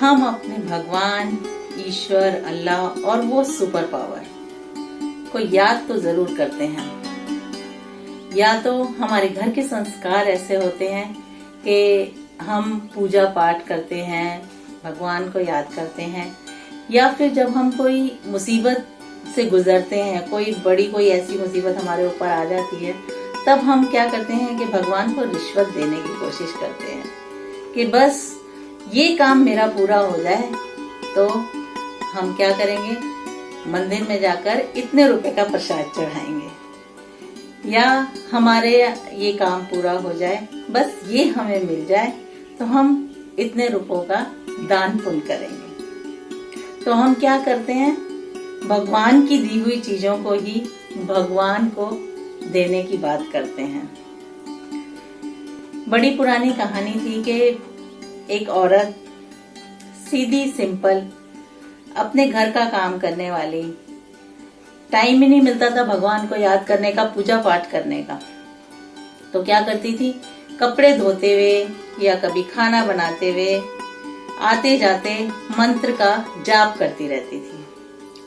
हम अपने भगवान, ईश्वर, अल्लाह और वो सुपर पावर को याद तो जरूर करते हैं। या तो हमारे घर के संस्कार ऐसे होते हैं कि हम पूजा पाठ करते हैं, भगवान को याद करते हैं, या फिर जब हम कोई मुसीबत से गुजरते हैं, कोई ऐसी मुसीबत हमारे ऊपर आ जाती है, तब हम क्या करते हैं कि भगवान को रिश्वत देने की कोशिश करते हैं कि बस ये काम मेरा पूरा हो जाए। तो हम क्या करेंगे, मंदिर में जाकर इतने रुपए का प्रसाद चढ़ाएंगे, या हमारे ये काम पूरा हो जाए, बस ये हमें मिल जाए तो हम इतने रुपयों का दान पुण्य करेंगे। तो हम क्या करते हैं, भगवान की दी हुई चीजों को ही भगवान को देने की बात करते हैं। बड़ी पुरानी कहानी थी कि एक औरत सीधी सिंपल अपने घर का काम करने वाली, टाइम ही नहीं मिलता था भगवान को याद करने का, पूजा पाठ करने का, तो क्या करती थी, कपड़े धोते हुए या कभी खाना बनाते हुए आते जाते मंत्र का जाप करती रहती थी।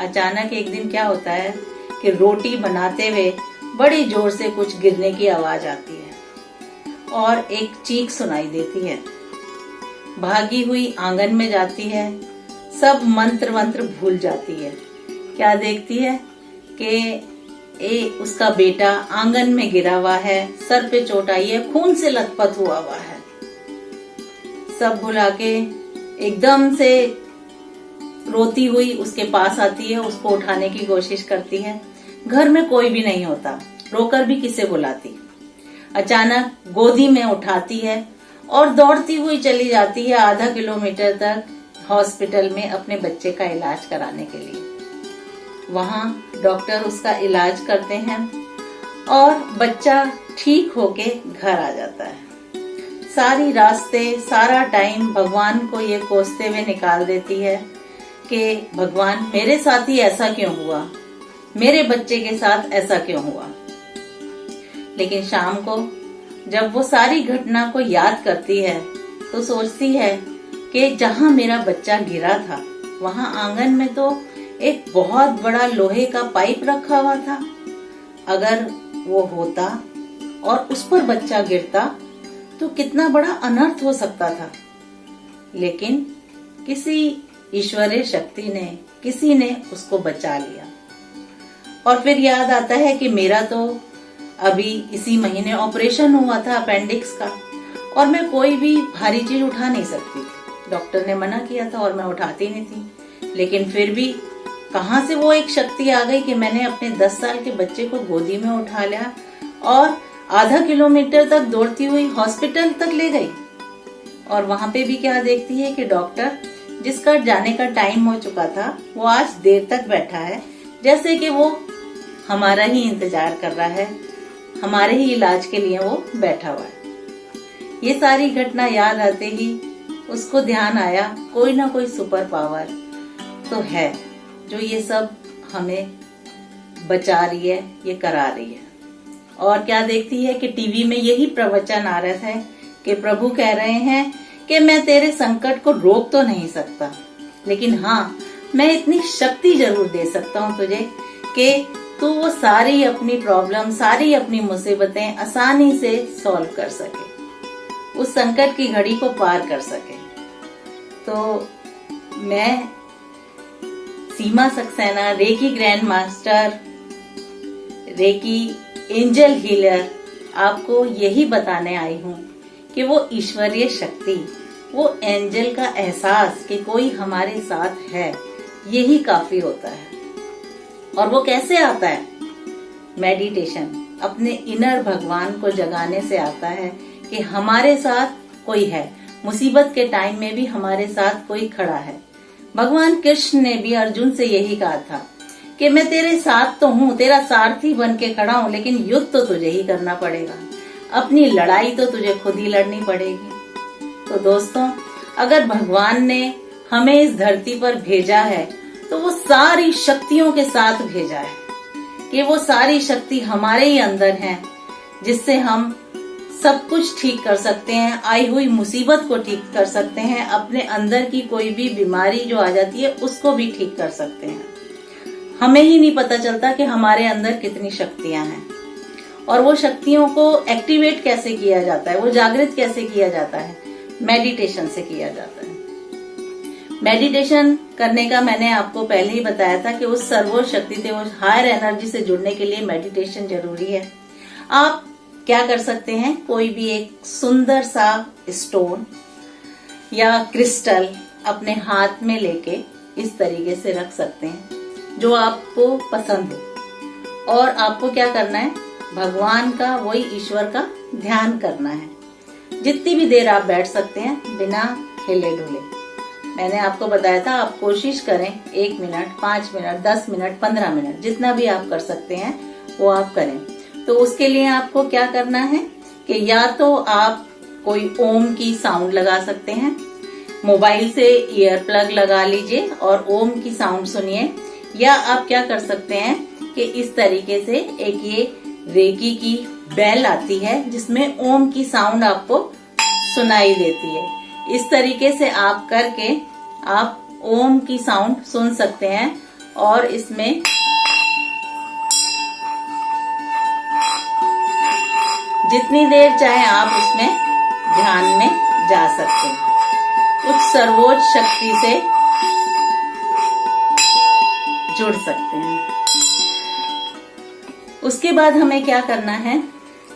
अचानक एक दिन क्या होता है कि रोटी बनाते हुए बड़ी जोर से कुछ गिरने की आवाज आती है और एक चीख सुनाई देती है। भागी हुई आंगन में जाती है, सब मंत्र भूल जाती है। क्या देखती है कि उसका बेटा आंगन में गिरा हुआ है, सर पे चोट आई है, खून से लथपथ हुआ है। सब भुला के एकदम से रोती हुई उसके पास आती है, उसको उठाने की कोशिश करती है। घर में कोई भी नहीं होता, रोकर भी किसे बुलाती। अचानक गोदी में उठाती है और दौड़ती हुई चली जाती है आधा किलोमीटर तक हॉस्पिटल में अपने बच्चे का इलाज कराने के लिए। वहां डॉक्टर उसका इलाज करते हैं और बच्चा ठीक होके घर आ जाता है। सारी रास्ते, सारा टाइम भगवान को ये कोसते हुए निकाल देती है कि भगवान मेरे साथ ही ऐसा क्यों हुआ, मेरे बच्चे के साथ ऐसा क्यों हुआ। लेकिन शाम को जब वो सारी घटना को याद करती है तो सोचती है कि जहां मेरा बच्चा गिरा था वहां आंगन में तो एक बहुत बड़ा लोहे का पाइप रखा हुआ था। अगर वो होता और उस पर बच्चा गिरता तो कितना बड़ा अनर्थ हो सकता था। लेकिन किसी ईश्वरीय शक्ति ने, किसी ने उसको बचा लिया। और फिर याद आता है कि मेरा तो अभी इसी महीने ऑपरेशन हुआ था अपेंडिक्स का, और मैं कोई भी भारी चीज उठा नहीं सकती थी। डॉक्टर ने मना किया था और मैं उठाती नहीं थी। लेकिन फिर भी कहां से वो एक शक्ति आ गई कि मैंने अपने 10 साल के बच्चे को गोदी में उठा लिया और आधा किलोमीटर तक दौड़ती हुई हॉस्पिटल तक ले गई। और वहां पे भी क्या देखती है कि डॉक्टर, जिसका जाने का टाइम हो चुका था, वो आज देर तक बैठा है, जैसे कि वो हमारा ही इंतजार कर रहा है, हमारे ही इलाज के लिए वो बैठा हुआ है। ये सारी घटना याद आते ही उसको ध्यान आया, कोई ना कोई सुपर पावर तो है जो ये सब हमें बचा रही है, ये करा रही है। और क्या देखती है कि टीवी में यही प्रवचन आ रहा है कि प्रभु कह रहे हैं कि मैं तेरे संकट को रोक तो नहीं सकता, लेकिन हाँ, मैं इतनी शक्ति जरूर दे सकता हूँ तुझे कि तू वो सारी अपनी प्रॉब्लम, सारी अपनी मुसीबतें आसानी से सॉल्व कर सके, उस संकट की घड़ी को पार कर सके। तो मैं Seema Saxena, reiki grand master, reiki angel healer, आपको यही बताने आई हूँ कि वो ईश्वरीय शक्ति, वो एंजल का एहसास कि कोई हमारे साथ है, यही काफी होता है। और वो कैसे आता है? मेडिटेशन, अपने इनर भगवान को जगाने से आता है कि हमारे साथ कोई है, मुसीबत के टाइम में भी हमारे साथ कोई खड़ा है। भगवान कृष्ण ने भी अर्जुन से यही कहा था कि मैं तेरे साथ तो हूँ, तेरा सारथी बन के खड़ा हूँ, लेकिन युद्ध तो तुझे ही करना पड़ेगा, अपनी लड़ाई तो तुझे खुद ही लड़नी पड़ेगी। तो दोस्तों, अगर भगवान ने हमें इस धरती पर भेजा है तो वो सारी शक्तियों के साथ भेजा है कि वो सारी शक्ति हमारे ही अंदर है, जिससे हम सब कुछ ठीक कर सकते हैं, आई हुई मुसीबत को ठीक कर सकते हैं, अपने अंदर की कोई भी बीमारी जो आ जाती है उसको भी ठीक कर सकते हैं। हमें ही नहीं पता चलता कि हमारे अंदर कितनी शक्तियां हैं और वो शक्तियों को एक्टिवेट कैसे किया जाता है, वो जागृत कैसे किया जाता है, मेडिटेशन से किया जाता है। मेडिटेशन करने का मैंने आपको पहले ही बताया था कि उस सर्वोच्च शक्ति से, उस हायर एनर्जी से जुड़ने के लिए मेडिटेशन जरूरी है। आप क्या कर सकते हैं, कोई भी एक सुंदर सा स्टोन या क्रिस्टल अपने हाथ में लेके इस तरीके से रख सकते हैं जो आपको पसंद हो, और आपको क्या करना है, भगवान का, वही ईश्वर का ध्यान करना है। जितनी भी देर आप बैठ सकते हैं बिना हिले डुले। मैंने आपको बताया था आप कोशिश करें 1 मिनट, 5 मिनट, 10 मिनट, 15 मिनट, जितना भी आप कर सकते हैं वो आप करें। तो उसके लिए आपको क्या करना है कि या तो आप कोई ओम की साउंड लगा सकते हैं, मोबाइल से ईयर प्लग लगा लीजिए और ओम की साउंड सुनिए, या आप क्या कर सकते हैं कि इस तरीके से एक ये रेकी की बेल आती है जिसमें ओम की साउंड आपको सुनाई देती है। इस तरीके से आप करके आप ओम की साउंड सुन सकते हैं और इसमें जितनी देर चाहे आप उसमें ध्यान में जा सकते हैं, उस सर्वोच्च शक्ति से जुड़ सकते हैं। उसके बाद हमें क्या करना है,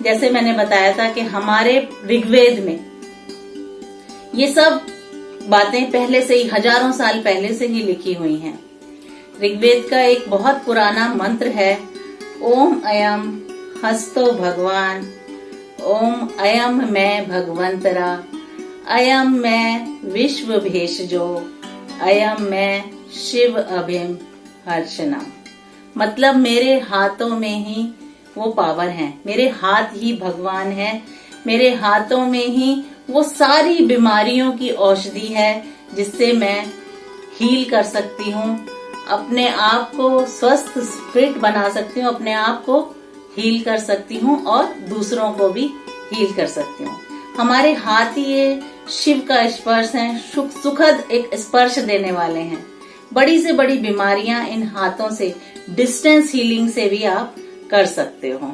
जैसे मैंने बताया था कि हमारे ऋग्वेद में ये सब बातें पहले से ही, हजारों साल पहले से ही लिखी हुई हैं। ऋग्वेद का एक बहुत पुराना मंत्र है, ओम अयम हस्तो भगवान, ओम अयम मैं भगवंतरा, अयम मैं विश्व भेषजो, अयम मैं शिव अभिम हर्षणा। मतलब मेरे हाथों में ही वो पावर है, मेरे हाथ ही भगवान है, मेरे हाथों में ही वो सारी बीमारियों की औषधि है जिससे मैं हील कर सकती हूँ, अपने आप को स्वस्थ फिट बना सकती हूँ, अपने आप को हील कर सकती हूँ और दूसरों को भी हील कर सकती हूँ। हमारे हाथ ही ये शिव का स्पर्श है, सुखद एक स्पर्श देने वाले हैं। बड़ी से बड़ी बीमारियां इन हाथों से, डिस्टेंस हीलिंग से भी आप कर सकते हो।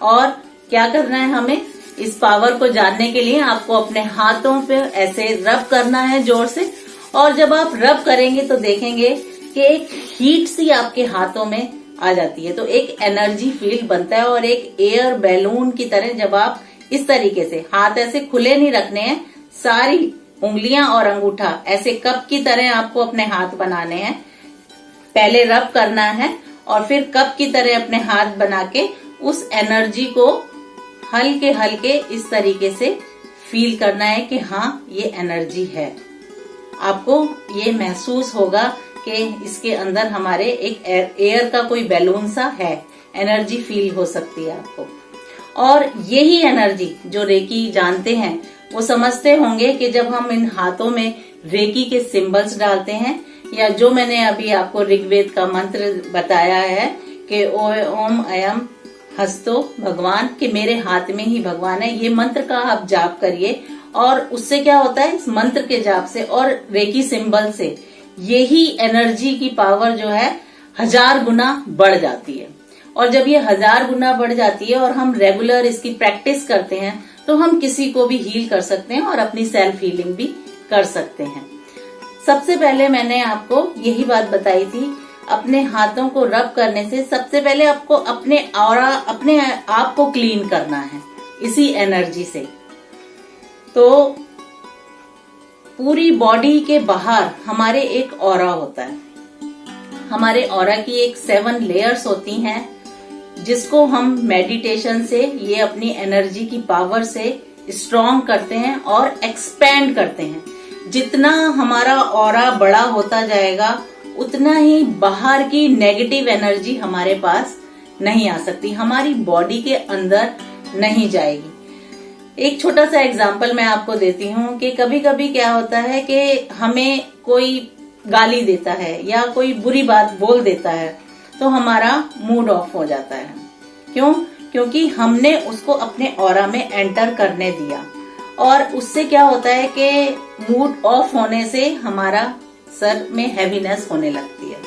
और क्या करना है, हमें इस पावर को जानने के लिए आपको अपने हाथों पे ऐसे रब करना है जोर से, और जब आप रब करेंगे तो देखेंगे कि एक हीट सी आपके हाथों में आ जाती है, तो एक एनर्जी फील्ड बनता है और एक एयर बैलून की तरह जब आप इस तरीके से, हाथ ऐसे खुले नहीं रखने हैं, सारी उंगलियां और अंगूठा ऐसे कप की तरह आपको अपने हाथ बनाने हैं। पहले रब करना है और फिर कप की तरह अपने हाथ बना के उस एनर्जी को हल्के हल्के इस तरीके से फील करना है कि हाँ ये एनर्जी है। आपको ये महसूस होगा कि इसके अंदर हमारे एक एयर का कोई बैलून सा है, एनर्जी फील हो सकती है आपको। और यही एनर्जी जो रेकी जानते हैं वो समझते होंगे कि जब हम इन हाथों में रेकी के सिंबल्स डालते हैं, या जो मैंने अभी आपको ऋग्वेद का मंत्र बताया है कि ओम अयम हस्तो भगवान, के मेरे हाथ में ही भगवान है, ये मंत्र का आप जाप करिए और उससे क्या होता है, इस मंत्र के जाप से और रेकी सिंबल से यही एनर्जी की पावर जो है 1000 गुना बढ़ जाती है। और जब ये 1000 गुना बढ़ जाती है और हम रेगुलर इसकी प्रैक्टिस करते हैं तो हम किसी को भी हील कर सकते हैं और अपनी सेल्फ हीलिंग भी कर सकते हैं। सबसे पहले मैंने आपको यही बात बताई थी, अपने हाथों को रब करने से सबसे पहले आपको अपने ऑरा, अपने आप को क्लीन करना है इसी एनर्जी से। तो पूरी बॉडी के बाहर हमारे एक ऑरा होता है, हमारे ऑरा की एक 7 लेयर्स होती हैं जिसको हम मेडिटेशन से, ये अपनी एनर्जी की पावर से स्ट्रॉन्ग करते हैं और एक्सपैंड करते हैं। जितना हमारा ऑरा बड़ा होता जाएगा उतना ही बाहर की नेगेटिव एनर्जी हमारे पास नहीं आ सकती, हमारी बॉडी के अंदर नहीं जाएगी। एक छोटा सा एग्जाम्पल मैं आपको देती हूँ कि कभी कभी क्या होता है कि हमें कोई गाली देता है या कोई बुरी बात बोल देता है तो हमारा मूड ऑफ हो जाता है। क्यों? क्योंकि हमने उसको अपने ऑरा में एंटर करने दिया। और उससे क्या होता है कि मूड ऑफ होने से हमारा सर में हैवीनेस होने लगती है।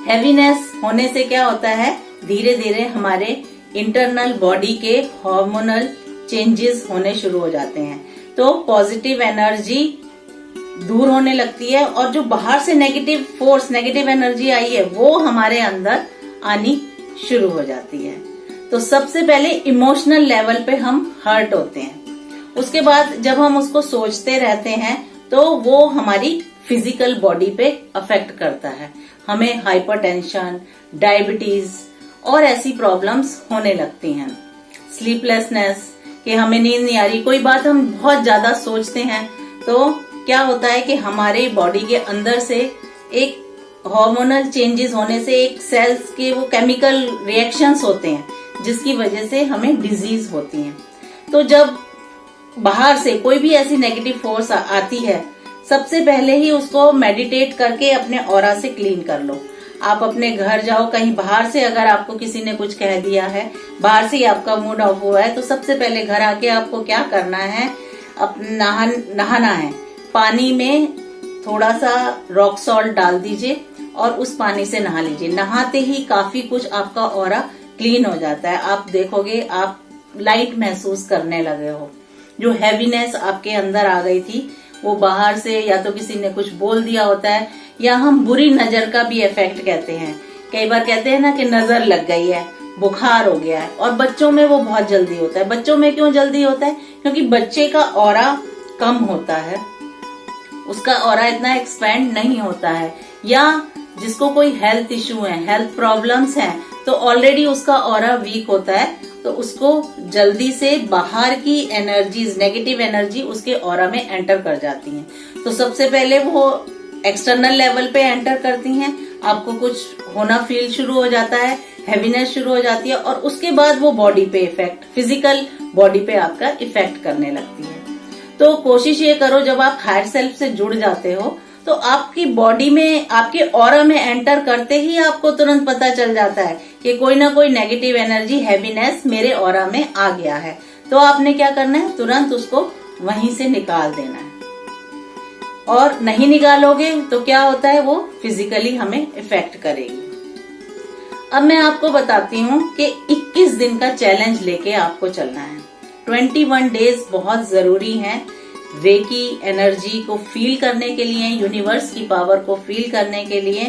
हैवीनेस होने से क्या होता है, धीरे धीरे हमारे इंटरनल बॉडी के हार्मोनल चेंजेस होने शुरू हो जाते हैं। तो पॉजिटिव एनर्जी दूर होने लगती है और जो बाहर से नेगेटिव फोर्स, नेगेटिव एनर्जी आई है वो हमारे अंदर आनी शुरू हो जाती है। तो सबसे पहले इमोशनल लेवल पे हम हर्ट होते हैं। उसके बाद जब हम उसको सोचते रहते हैं तो वो हमारी फिजिकल बॉडी पे अफेक्ट करता है। हमें हाइपरटेंशन, डायबिटीज और ऐसी प्रॉब्लम्स होने लगती हैं। स्लीपलेसनेस, कि हमें नींद नहीं आ रही, कोई बात हम बहुत ज्यादा सोचते हैं तो क्या होता है कि हमारे बॉडी के अंदर से एक हार्मोनल चेंजेस होने से एक सेल्स के वो केमिकल रिएक्शंस होते हैं जिसकी वजह से हमें डिजीज होती है। तो जब बाहर से कोई भी ऐसी नेगेटिव फोर्स आती है, सबसे पहले ही उसको मेडिटेट करके अपने ऑरा से क्लीन कर लो। आप अपने घर जाओ, कहीं बाहर से अगर आपको किसी ने कुछ कह दिया है, बाहर से ही आपका मूड ऑफ हुआ है, तो सबसे पहले घर आके आपको क्या करना है, नहाना है। पानी में थोड़ा सा रॉक सॉल्ट डाल दीजिए और उस पानी से नहा लीजिए। नहाते ही काफी कुछ आपका ऑरा क्लीन हो जाता है। आप देखोगे आप लाइट महसूस करने लगे हो। जो हैवीनेस आपके अंदर आ गई थी वो बाहर से या तो किसी ने कुछ बोल दिया होता है, या हम बुरी नजर का भी इफेक्ट कहते हैं। कई बार कहते हैं ना कि नजर लग गई है, बुखार हो गया है, और बच्चों में वो बहुत जल्दी होता है। बच्चों में क्यों जल्दी होता है? क्योंकि बच्चे का ऑरा कम होता है, उसका ऑरा इतना एक्सपेंड नहीं होता है। या जिसको कोई हेल्थ इश्यू है, हेल्थ प्रॉब्लम्स हैं, तो ऑलरेडी उसका ऑरा वीक होता है, तो उसको जल्दी से बाहर की एनर्जीज, नेगेटिव एनर्जी उसके ऑरा में एंटर कर जाती हैं। तो सबसे पहले वो एक्सटर्नल लेवल पे एंटर करती हैं, आपको कुछ होना फील शुरू हो जाता है, हैवीनेस शुरू हो जाती है, और उसके बाद वो बॉडी पे इफेक्ट, फिजिकल बॉडी पे आपका इफेक्ट करने लगती है। तो कोशिश ये करो, जब आप हायर सेल्फ से जुड़ जाते हो तो आपकी बॉडी में, आपके ऑरा में एंटर करते ही आपको तुरंत पता चल जाता है कि कोई ना कोई नेगेटिव एनर्जी, हैवीनेस मेरे ऑरा में आ गया है। तो आपने क्या करना है, तुरंत उसको वहीं से निकाल देना है। और नहीं निकालोगे तो क्या होता है, वो फिजिकली हमें इफेक्ट करेगी। अब मैं आपको बताती हूँ कि 21 दिन का चैलेंज लेके आपको चलना है। 21 डेज बहुत जरूरी हैं रेकी एनर्जी को फील करने के लिए, यूनिवर्स की पावर को फील करने के लिए।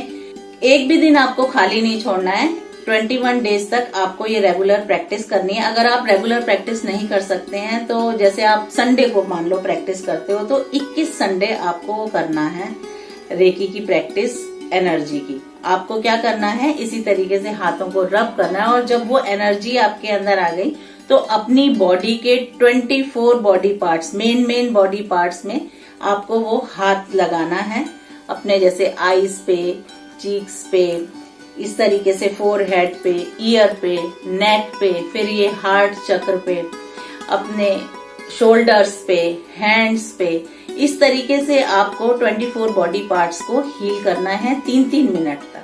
एक भी दिन आपको खाली नहीं छोड़ना है। 21 डेज तक आपको ये रेगुलर प्रैक्टिस करनी है। अगर आप रेगुलर प्रैक्टिस नहीं कर सकते हैं तो जैसे आप संडे को मान लो प्रैक्टिस करते हो, तो 21 संडे आपको करना है रेकी की प्रैक्टिस, एनर्जी की। आपको क्या करना है, इसी तरीके से हाथों को रब करना है, और जब वो एनर्जी आपके अंदर आ गई तो अपनी बॉडी के 24 body parts, main body parts में आपको वो हाथ लगाना है। अपने जैसे आईज पे, चीक्स पे, इस तरीके से फोरहेड पे, ईयर पे, नेक पे, फिर ये हार्ट चक्र पे, अपने शोल्डर्स पे, हैंड्स पे, इस तरीके से आपको 24 बॉडी पार्ट्स को हील करना है 3-3 मिनट तक।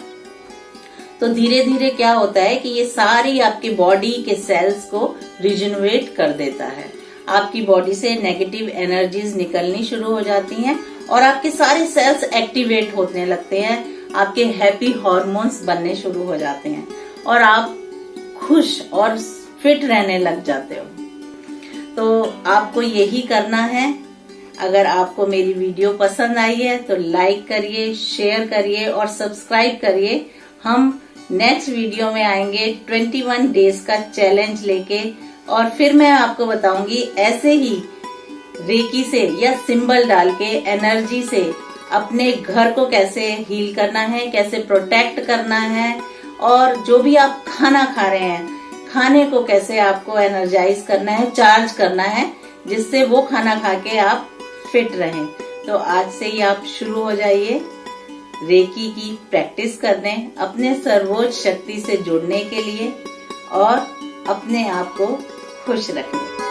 तो धीरे धीरे क्या होता है कि ये सारी आपकी बॉडी के सेल्स को रिजनरेट कर देता है। आपकी बॉडी से नेगेटिव एनर्जीज निकलनी शुरू हो जाती हैं और आपके सारे सेल्स एक्टिवेट होने लगते हैं। आपके हैप्पी हार्मोन्स बनने शुरू हो जाते हैं और आप खुश और फिट रहने लग जाते हो। तो आपको यही करना है। अगर आपको मेरी वीडियो पसंद आई है तो लाइक करिए, शेयर करिए और सब्सक्राइब करिए। हम नेक्स्ट वीडियो में आएंगे 21 डेज का चैलेंज लेके, और फिर मैं आपको बताऊंगी ऐसे ही रेकी से या सिंबल डाल के, एनर्जी से अपने घर को कैसे हील करना है, कैसे प्रोटेक्ट करना है, और जो भी आप खाना खा रहे हैं, खाने को कैसे आपको एनर्जाइज करना है, चार्ज करना है, जिससे वो खाना खा के आप फिट रहें। तो आज से ही आप शुरू हो जाइए रेकी की प्रैक्टिस करने, अपने सर्वोच्च शक्ति से जुड़ने के लिए और अपने आप को खुश रखने।